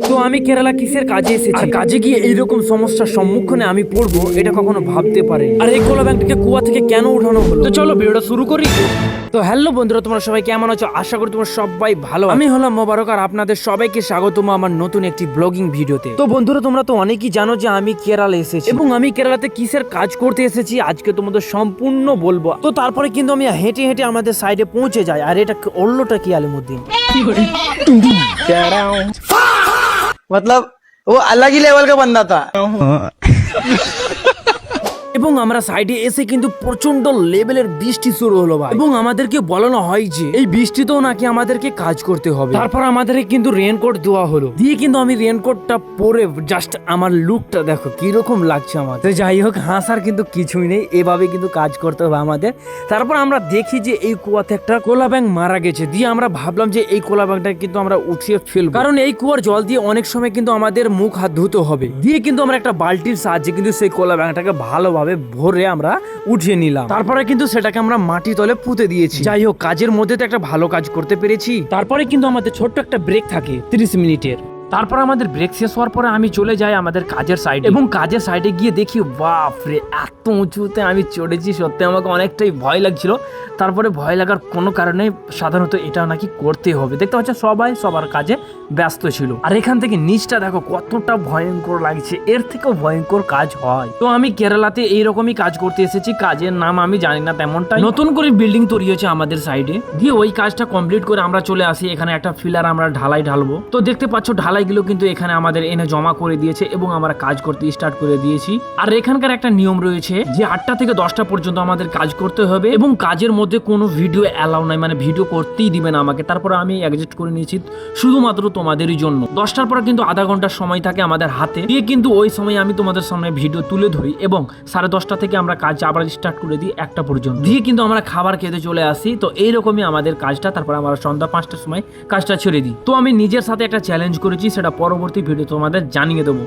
তো আমি কেরালা কিসের কাজে এসেছি, কাজে গিয়ে এইরকম সমস্যার সম্মুখীনে আমি পড়বো এটা কখনো ভাবতে পারিনি। আর এই কোলা ব্যাংকটাকে কুয়া থেকে কেন উঠানো হলো, তো চলো ভিডিওটা শুরু করি। তো হ্যালো বন্ধুরা, তোমরা সবাই কেমন আছো? আশা করি তোমরা সবাই ভালো। আমি হলাম মোবারক আর আপনাদের সবাইকে স্বাগতম আমার নতুন একটি ব্লগিং ভিডিওতে। তো বন্ধুরা, তোমরা তো অনেকেই জানো যে আমি কেরালা এসেছি এবং আমি কেরালাতে কিসের কাজ করতে এসেছি আজকে তোমাদের সম্পূর্ণ বলবো। তো তারপরে কিন্তু আমি হেঁটে হেঁটে আমাদের সাইডে পৌঁছে যাই। আর এটা অল্লটা কি আলিমুদ্দিন, मतलब वो अलग ही लेवल का बंदा था। এবং আমরা সাইডে এসে কিন্তু প্রচন্ড লেভেলের বৃষ্টি শুরু হলো ভাই। এবং আমাদেরকে বলানো হয় যে এই বৃষ্টিতেও নাকি আমাদেরকে কাজ করতে হবে। তারপর আমাদেরকে কিন্তু রেনকোট দেওয়া হলো, দিয়ে কিন্তু আমি রেনকোটটা পরে জাস্ট আমার লুকটা দেখো কিরকম লাগছে আমার। তো যাই হোক, হাসার কিন্তু কিছুই নেই, এভাবে কিন্তু কাজ করতে হবে আমাদের। তারপর আমরা দেখি যে এই কুয়াতে একটা কোলা ব্যাঙ মারা গেছে, দিয়ে আমরা ভাবলাম যে এই কোলা ব্যাঙটা কিন্তু আমরা উঠিয়ে ফেলবো, কারণ এই কুয়ার জল দিয়ে অনেক সময় কিন্তু আমাদের মুখ হাত ধুতে হবে। দিয়ে কিন্তু আমরা একটা বালতির সাহায্যে কিন্তু সেই কোলা ব্যাঙটাকে ভালোভাবে ভরে আমরা উঠিয়ে নিলাম। তারপরে কিন্তু সেটাকে আমরা মাটি তলে পুঁতে দিয়েছি। যাই হোক, কাজের মধ্যে তো একটা ভালো কাজ করতে পেরেছি। তারপরে কিন্তু আমাদের ছোট্ট একটা ব্রেক থাকে 30 মিনিটের। তারপর আমাদের ব্রেক শেষ হওয়ার পরে আমি চলে যাই আমাদের কাজের সাইডে, এবং কাজের সাইডে গিয়ে দেখি বাপরে এত উঁচুতে আমি চড়েছি, সত্যি আমাকে অনেকটাই ভয় লাগছিল। তারপরে ভয় লাগার কোনো কারণে সাধারণত এটা নাকি করতে হবে। দেখতে পাচ্ছ সবাই সবার কাজে ব্যস্ত ছিল। আর এখান থেকে নিচটা দেখো কতটা ভয়ঙ্কর লাগছে, এর থেকেও ভয়ঙ্কর কাজ হয়। তো আমি কেরালাতে এইরকমই কাজ করতে এসেছি, কাজের নাম আমি জানি না তেমনটা। নতুন করে বিল্ডিং তৈরি হয়েছে আমাদের সাইডে, দিয়ে ওই কাজটা কমপ্লিট করে আমরা চলে আসি এখানে একটা ফিলার আমরা ঢালাই ঢালবো। তো দেখতে পাচ্ছ ঢালাইগুলো কিন্তু এখানে আমাদের এনে জমা করে দিয়েছে এবং আমরা কাজ করতে স্টার্ট করে দিয়েছি। আর এখানকার একটা নিয়ম রয়েছে যে 8টা থেকে 10টা পর্যন্ত আমাদের কাজ করতে হবে, এবং কাজের মধ্যে কোনো ভিডিও অ্যালাউ নাই, মানে ভিডিও করতেই দিবে না আমাকে। তারপরে আমি অ্যাডজাস্ট করে নিয়েছি শুধুমাত্র তোমাদেরই জন্য। 10টার পরে কিন্তু আধা ঘন্টার সময় থাকে আমাদের হাতে, দিয়ে কিন্তু ওই সময় আমি তোমাদের সামনে ভিডিও তুলে ধরি, এবং 10:30 থেকে আমরা কাজ আবার স্টার্ট করে দিই 1টা পর্যন্ত, দিয়ে কিন্তু আমরা খাবার খেতে চলে আসি। তো এইরকমই আমাদের কাজটা। তারপর আমরা সন্ধ্যা 5টার সময় কাজটা ছেড়ে দিই। তো আমি নিজের সাথে একটা চ্যালেঞ্জ করেছি, সেটা পরবর্তী ভিডিও তোমাদের জানিয়ে দেবো।